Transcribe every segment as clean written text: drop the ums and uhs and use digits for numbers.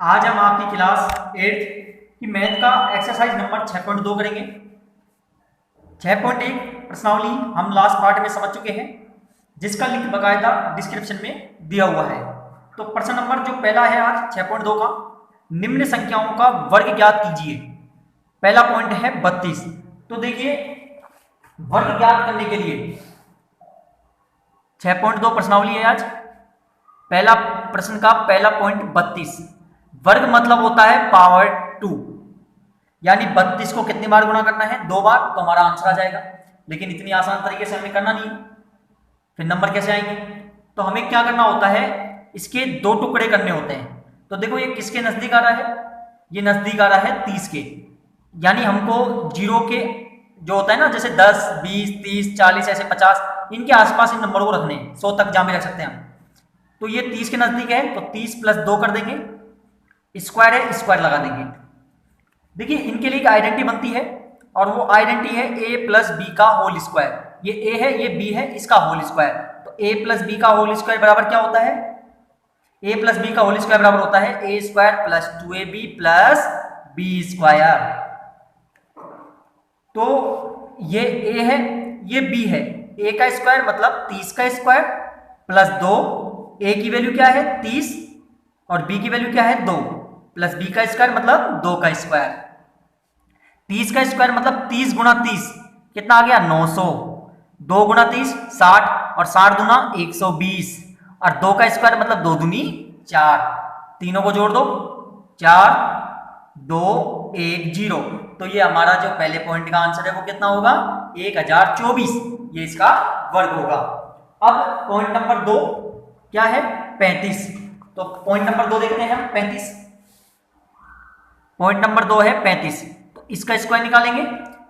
आज हम आपकी क्लास 8th की मैथ का एक्सरसाइज नंबर 6.2 करेंगे। 6.1 प्रश्नावली हम लास्ट पार्ट में समझ चुके हैं, जिसका लिंक बकायदा डिस्क्रिप्शन में दिया हुआ है। तो प्रश्न नंबर जो पहला है आज 6.2 का, निम्न संख्याओं का वर्ग ज्ञात कीजिए। पहला पॉइंट है 32। तो देखिए, वर्ग ज्ञात करने के लिए 6.2 प्रश्नावली है आज। पहला प्रश्न का पहला पॉइंट 32। वर्ग मतलब होता है पावर 2, यानी 32 को कितनी बार गुणा करना है? 2 बार, तो हमारा आंसर आ जाएगा। लेकिन इतनी आसान तरीके से हमें करना नहीं, फिर नंबर कैसे आएंगे? तो हमें क्या करना होता है, इसके 2 टुकड़े करने होते हैं। तो देखो ये किसके नजदीक आ रहा है? ये नजदीक आ रहा है 30 के, यानी हमको जीरो के जो होता है ना, जैसे 10, 20, 30, 40, ऐसे 50, इनके आसपास इन नंबर को रखने हैं। 100 तक जहां भी रख सकते हैं हम। तो ये 30 के नजदीक है, तो 30 + 2 कर देंगे, स्क्वायर है, स्क्वायर लगा देंगे। देखिए इनके लिए एक आइडेंटिटी बनती है, और वो आइडेंटिटी है a + b का होल स्क्वायर। ये a है, ये b है, इसका होल स्क्वायर। तो a + b का होल स्क्वायर बराबर क्या होता है? a + b का होल स्क्वायर बराबर होता है a² + 2ab + b²। तो ये a है, ये b है। a का स्क्वायर मतलब 30 का स्क्वायर + 2। a की वैल्यू क्या है? 30, और b की वैल्यू क्या है? 2, प्लस b का स्क्वायर मतलब 2 का स्क्वायर। 30 का स्क्वायर मतलब 30 × 30 कितना आ गया? 900। 2 × 30 60, और 60 दूना 120, और 2 का स्क्वायर मतलब 2 दूनी 4। तीनों को जोड़ दो, 4 2 1 0। तो ये हमारा जो पहले पॉइंट का आंसर है वो कितना होगा? 1024। ये इसका वर्ग होगा। अब पॉइंट नंबर 2 क्या है? 35। तो पॉइंट नंबर 2 देखते हैं हम, 35। पॉइंट नंबर 2 है 35। तो इसका स्क्वायर निकालेंगे।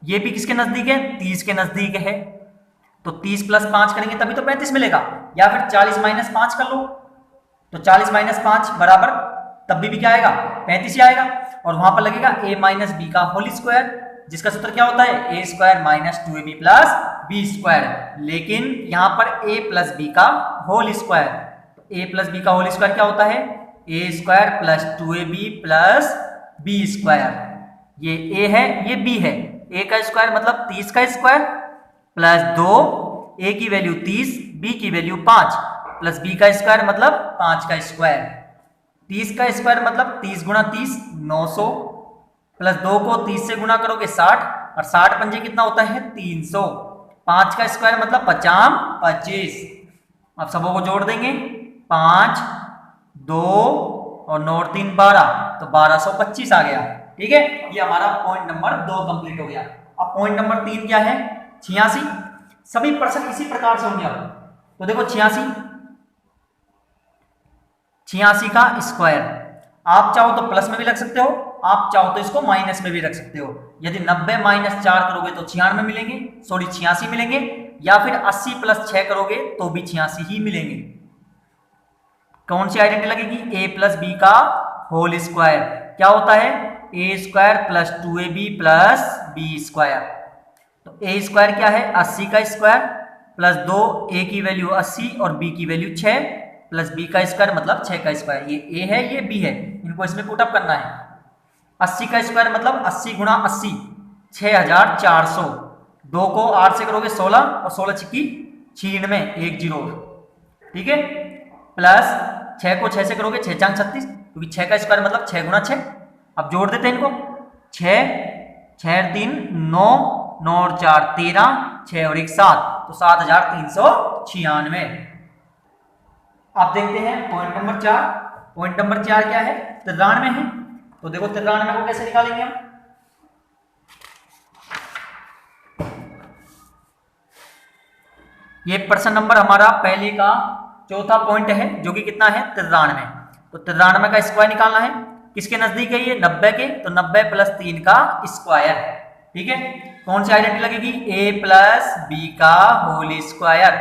ये भी किसके नजदीक है? 30 के नजदीक है। तो 30 + 5 करेंगे तभी तो 35 मिलेगा, या फिर 40 - 5 कर लो। तो 40 - 5 बराबर, तब भी क्या आएगा? 35 ही आएगा। और वहां पर लगेगा a - b का होल स्क्वायर, जिसका सूत्र क्या होता है? a² - 2ab + b²। लेकिन यहां पर a + b का होल स्क्वायर, तो a + b का होल स्क्वायर क्या होता है? a² + 2ab + b²। ये a है, ये b है। a का स्क्वायर मतलब 30 का स्क्वायर + 2, a की वैल्यू 30, b की वैल्यू 5, प्लस b का स्क्वायर मतलब 5 का स्क्वायर। 30 का स्क्वायर मतलब 30 × 30 900, प्लस 2 को 30 से गुणा करोगे 60, और 60 पंजे कितना होता है? 300। 5 का स्क्वायर मतलब 50 25। अब सबों को जोड़ देंगे, 5 2 और 9 और 3 12, तो 1225 आ गया। ठीक है, ये हमारा पॉइंट नंबर 2 कंप्लीट हो गया। अब पॉइंट नंबर 3 क्या है? 86। सभी प्रश्न इसी प्रकार से होंगे। अब तो देखो 86 का स्क्वायर, आप चाहो तो प्लस में भी रख सकते हो, आप चाहो तो इसको माइनस में भी रख सकते हो। यदि 90 - 4 करोगे तो 96 मिलेंगे, सॉरी 86 मिलेंगे, या फिर 80 + 6 करोगे तो भी 86 ही मिलेंगे। कौन सी आइडेंटिटी लगेगी? a + b का होल स्क्वायर क्या होता है? a² + 2ab + b²। तो a² क्या है? 80 का स्क्वायर प्लस 2, a की वैल्यू 80 और b की वैल्यू 6, प्लस b का स्क्वायर मतलब 6 का स्क्वायर। ये a है, ये b है, इनको इसमें पुटअप करना है। 80 का स्क्वायर मतलब 80 × 80 6400। 2 को 8 से करोगे 16, और 16 छिक्की 96 1 0। ठीक है, प्लस 6 को 6 से करोगे 6 4 36, क्योंकि 6 का स्क्वायर मतलब 6 × 6। अब जोड़ देते हैं इनको, 6 6 3 9 9 और 4 13, 6 और 1 7, तो 7396। आप देखते हैं पॉइंट नंबर 4। पॉइंट नंबर 4 क्या है? 93 है। तो देखो 93 को कैसे निकालेंगे हम? ये प्रश्न नंबर हमारा पहले का चौथा पॉइंट है, जो कि कितना है? 93। तो 93 का स्क्वायर निकालना है। किसके नजदीक है ये? 90 के। तो 90 + 3 का स्क्वायर। ठीक है, कौन सी आइडेंटिटी लगेगी? a + b का whole square,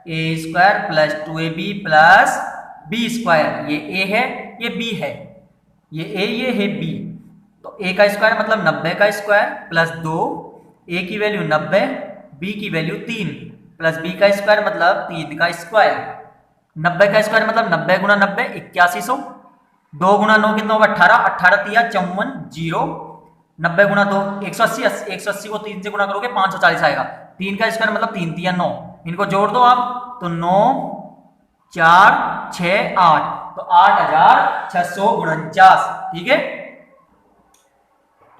a² + 2ab + b²। ये a है, ये b है, ये a, ये है b। तो a का स्क्वायर मतलब 90 का स्क्वायर प्लस 2, a की वैल्यू 90, b की वैल्यू 3, प्लस b का स्क्वायर मतलब 3 का स्क्वायर। 90 का स्क्वायर मतलब 90 × 90 8100, 2 गुना 9 कितना होगा 18, 18 तिया 54, 0, 90 गुना 2 180, 180 को 3 से गुना करोगे 540 आएगा। 3 का स्क्वायर मतलब 3 तिया 9, इनको जोड़ दो आप तो 9 4 6 8, तो 8649, ठीक है।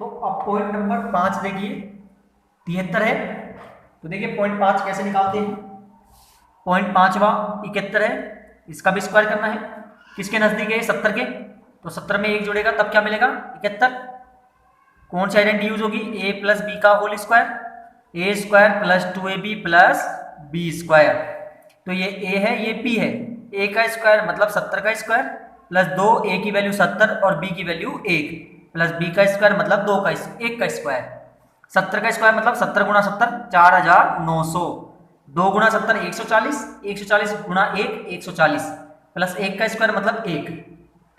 तो अब पॉइंट नंबर 5 देखिए 73 है, तो देखिए पॉइंट 5 कैसे निकालते हैं। पॉइंट 5वां 71 है, इसका भी स्क्वायर करना है, किसके नजदीक है 70 के, तो 70 में 1 जुड़ेगा तब क्या मिलेगा 71। कौन सी आइडेंटिटी यूज होगी, a प्लस बी का whole square, A square plus 2ab plus B square. तो ये a है ये p है, a का स्क्वायर मतलब 70 का स्क्वायर प्लस 2, a की वैल्यू 70 और b की वैल्यू 1 प्लस b का स्क्वायर मतलब 2 का 1 का स्क्वायर। 70 का स्क्वायर मतलब 70 गुना 70 4900, 2 गुना 70 140, 140 गुना 1 140 प्लस 1 का स्क्वायर मतलब 1,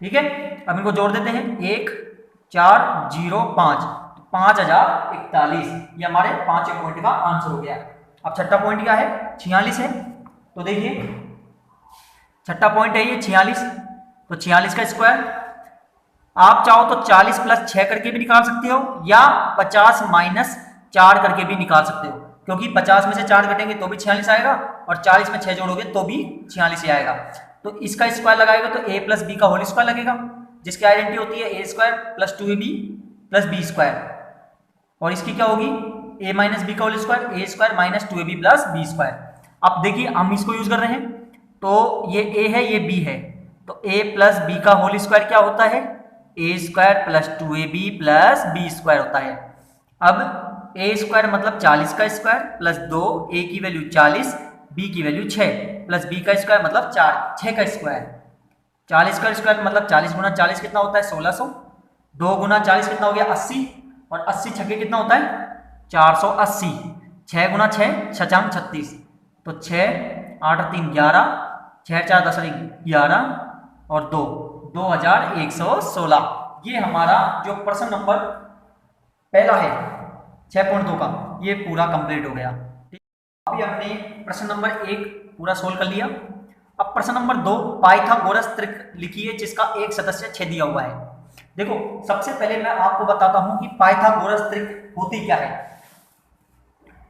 ठीक है। अब इनको जोड़ देते हैं 1 4 0 5, 5041, ये हमारे 5वें पॉइंट का आंसर हो गया। अब छठा पॉइंट क्या है 46 है, तो देखिए छठा पॉइंट है ये 46, तो 46 का स्क्वायर आप चाहो तो 40 प्लस 6 करके भी निकाल सकते हो या 50 माइनस 4 करके भी निकाल सकते हो, क्योंकि 50 में से 4 कटेंगे तो भी 46 आएगा और 40 में 6 जोड़ोगे तो भी 46 ही आएगा। तो इसका स्क्वायर लगाएगा तो a प्लस बी का होल स्क्वायर लगेगा, जिसकी आइडेंटिटी होती है a square plus 2ab plus B square, और इसकी क्या होगी a माइनस बी का whole square, a square minus 2ab plus B square. अब देखिए हम इसको यूज कर रहे हैं, तो ये a है ये b है, तो a प्लस बी का होल स्क्वायर क्या होता है a square plus 2ab plus B square होता है। अब a स्क्वायर मतलब 40 का स्क्वायर प्लस 2, a की वैल्यू 40 b की वैल्यू 6 प्लस b का स्क्वायर मतलब 6 का स्क्वायर। 40 का स्क्वायर मतलब 40 गुना 40 कितना होता है 1600, 2 गुना 40 कितना हो गया 80, और 80 छक्के कितना होता है 480, 6 गुना 6 छचांग 36, तो 6 8 3 11, 6 4 10 11 और 2 2116। ये हमारा जो प्रश्न नंबर पहला है 6.2 का ये पूरा कंप्लीट हो गया। अभी हमने प्रश्न नंबर 1 पूरा सोल्व कर लिया। अब प्रश्न नंबर 2 पाइथागोरस त्रिक लिखिए जिसका एक सदस्य 6 दिया हुआ है। देखो सबसे पहले मैं आपको बताता हूं कि पाइथागोरस त्रिक होती क्या है।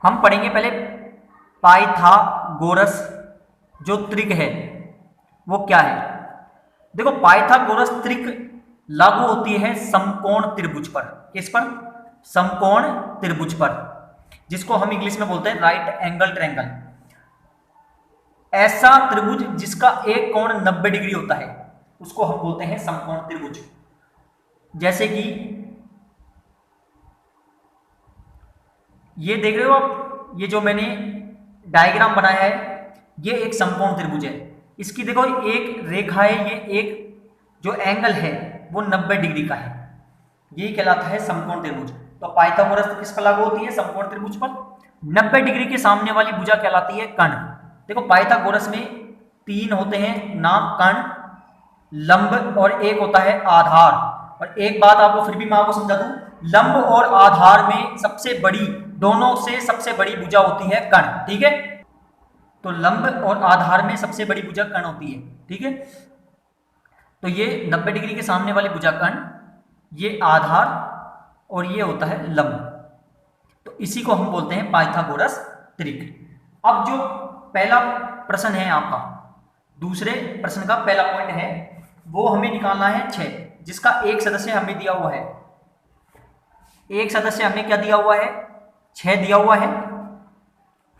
हम पढ़ेंगे पहले पाइथागोरस जो त्रिक है वो क्या है। देखो पाइथागोरस त्रिक लागू होती है समकोण त्रिभुज पर, किस पर समकोण त्रिभुज पर, जिसको हम इंग्लिश में बोलते हैं राइट एंगल ट्रायंगल। ऐसा त्रिभुज जिसका एक कोण 90 डिग्री होता है उसको हम बोलते हैं समकोण त्रिभुज। जैसे कि ये देख रहे हो आप, ये जो मैंने डायग्राम बनाया है ये एक समकोण त्रिभुज है। इसकी देखो एक रेखा है, ये एक जो एंगल है वो 90 डिग्री का है, ये कहलाता है समकोण त्रिभुज। तो पाइथागोरस किस पर लागू होती है समकोण त्रिभुज पर। 90 डिग्री के सामने वाली भुजा कहलाती है कर्ण। देखो पाइथागोरस में 3 होते हैं नाम कर्ण, लंब और एक होता है आधार। और एक बात आपको फिर भी मैं आपको समझा दूं, लंब और आधार में सबसे बड़ी, दोनों से सबसे बड़ी भुजा होती है कर्ण, ठीक है। तो लंब और आधार में सबसे बड़ी भुजा कर्ण होती है, ठीक है। तो ये 90 डिग्री के सामने वाली भुजा कर्ण, ये आधार और ये होता है लंब। तो इसी को हम बोलते हैं पाइथागोरस त्रिक। अब जो पहला प्रश्न है आपका, दूसरे प्रश्न का पहला पॉइंट है वो हमें निकालना है 6, जिसका एक सदस्य हमें दिया हुआ है। एक सदस्य हमें क्या दिया हुआ है 6 दिया हुआ है।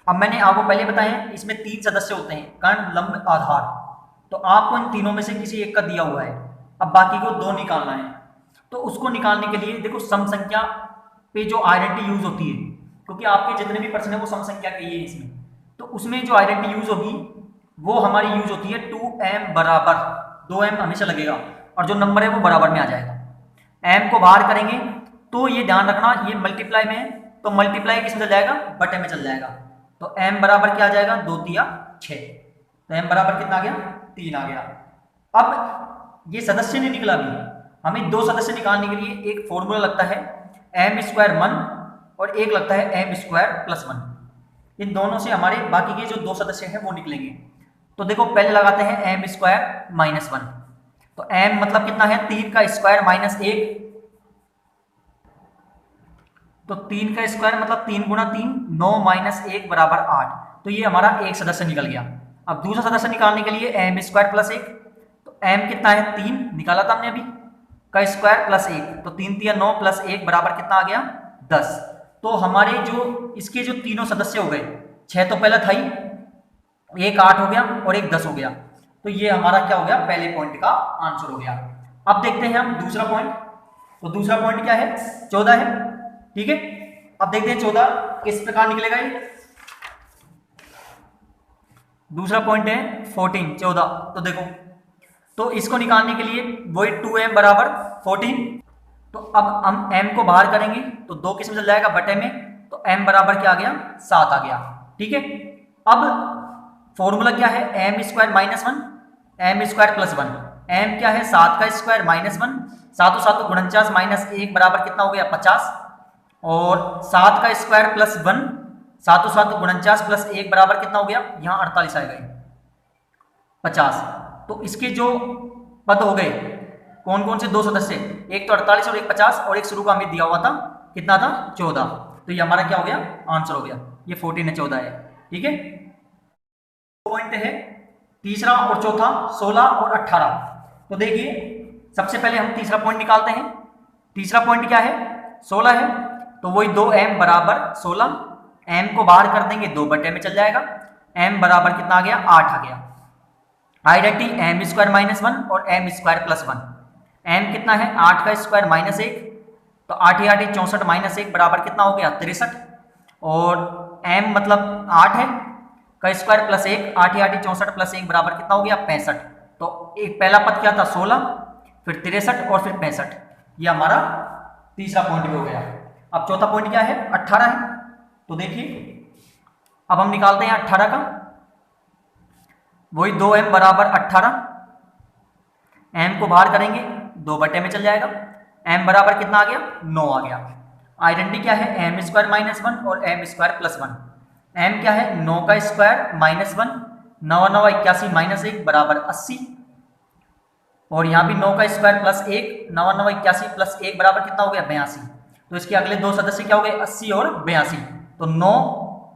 अब मैंने आपको पहले बताया इसमें 3 सदस्य होते हैं कर्ण लंब आधार, तो आपको इन तीनों में से किसी एक का दिया हुआ है। अब बाकी को 2 निकालना है। तो उसको निकालने के लिए देखो सम संख्या पे जो आइडेंटिटी यूज होती है, क्योंकि आपके जितने भी प्रश्न है वो सम संख्या के ही है इसमें, तो उसमें जो आइडेंटिटी यूज होगी वो हमारी यूज होती है 2m बराबर, 2m हमेशा लगेगा और जो नंबर है वो बराबर में आ जाएगा। m को बाहर करेंगे तो ये ध्यान रखना ये मल्टीप्लाई में है, तो मल्टीप्लाई किस में चल जाएगा बटे में चल जाएगा। तो m बराबर क्या आ जाएगा 2 तिया 6, तो m बराबर कितना आ गया 3 आ गया। अब ये सदस्य नहीं निकला भी, हमें 2 सदस्य निकालने के लिए एक फॉर्मूला लगता है m स्क्वायर 1 और एक लगता है m स्क्वायर प्लस 1। इन दोनों से हमारे बाकी के जो 2 सदस्य हैं वो निकलेंगे। तो देखो पहले लगाते हैं m स्क्वायर माइनस 1, तो m मतलब कितना है 3 का स्क्वायर माइनस 1, तो 3 का स्क्वायर मतलब 3 गुणा 3, 9 माइनस 1 बराबर 8। तो ये हमारा एक सदस्य निकल गया। अब दूसरा सदस्य निकालने के लिए एम स्क्वायर प्लस 1, तो m कितना है 3 निकाला था हमने अभी का स्क्वायर प्लस 1, तो 3 3 9 प्लस 1 बराबर कितना आ गया 10। तो हमारे जो इसके जो तीनों सदस्य हो गए, 6 तो पहले था ही, एक 8 हो गया और एक 10 हो गया, तो ये हमारा क्या हो गया पहले पॉइंट का आंसर हो गया। अब देखते हैं हम दूसरा पॉइंट। तो दूसरा पॉइंट क्या है 14 है, ठीक है। अब देखते हैं 14 किस प्रकार निकलेगा ये। दूसरा पॉइंट है 14 14, तो देखो, तो इसको निकालने के लिए वही 2m बराबर 14, तो अब हम m को बाहर करेंगे तो 2 किस में चल जाएगा बटे में, तो m बराबर क्या आ गया 7 आ गया, ठीक है। अब फॉर्मूला क्या है m square minus 1 m square plus 1, m क्या है 7 का स्क्वायर माइनस 1, 7 7 49 माइनस 1 बराबर कितना हो गया 50, और 7 का स्क्वायर प्लस 1, 7 7 49 प्लस 1 बराबर कितना हो गया, यहाँ 48 आएगा 50। तो इसके जो पद हो गए कौन कौन से दो सदस्य, एक तो 48 और एक 50, और एक शुरू का हमें दिया हुआ था कितना था 14, तो ये हमारा क्या हो गया आंसर हो गया, ये 14 है 14 है, ठीक है। पॉइंट है तीसरा और चौथा 16 और 18। तो देखिए सबसे पहले हम तीसरा पॉइंट निकालते हैं। तीसरा पॉइंट क्या है 16 है, तो वही 2m बराबर 16, m को बाहर कर देंगे 2 बटे में चल जाएगा, m बराबर कितना आ गया 8 आ गया। आइडेंटिटी एम स्क्वायर माइनस 1 और एम स्क्वायर प्लस 1, m कितना है 8 का स्क्वायर माइनस 1, तो 8 8 64 माइनस 1 बराबर कितना हो गया 63, और m मतलब 8 है का स्क्वायर प्लस 1, 8 8 64 प्लस 1 बराबर कितना हो गया 65। तो एक पहला पद क्या था 16, फिर 63 और फिर 65, ये हमारा तीसरा पॉइंट भी हो गया। अब चौथा पॉइंट क्या है 18 है, तो देखिए अब हम निकालते हैं 18 का, वही 2m बराबर 18, m को बाहर करेंगे 2 बटे में चल जाएगा, m बराबर कितना आ गया 9 आ गया। आइडेंटिटी क्या है एम स्क्वायर माइनस 1 और एम स्क्वायर प्लस 1, m क्या है 9 का स्क्वायर माइनस 1, 9 9 81 माइनस 1 बराबर 80, और यहाँ भी 9 का स्क्वायर प्लस 1, 9 9 81 प्लस 1 बराबर कितना हो गया 82। तो इसके अगले दो सदस्य क्या हो गए 80 और 82, तो 9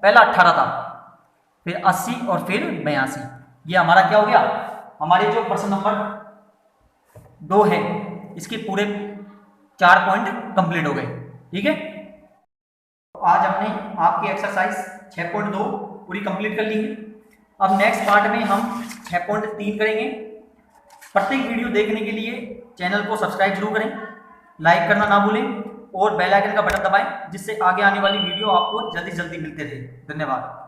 पहला 18 था, फिर 80 और फिर 82, ये हमारा क्या हो गया, हमारे जो प्रश्न नंबर 2 है इसके पूरे 4 पॉइंट कंप्लीट हो गए, ठीक है। तो आज हमने आपकी एक्सरसाइज 6.2 पूरी कंप्लीट कर ली है। अब नेक्स्ट पार्ट में हम 6.3 करेंगे। प्रत्येक वीडियो देखने के लिए चैनल को सब्सक्राइब जरूर करें, लाइक करना ना भूलें और बेल आइकन का बटन दबाएं, जिससे आगे आने वाली वीडियो आपको जल्दी जल्दी मिलते रहे। धन्यवाद।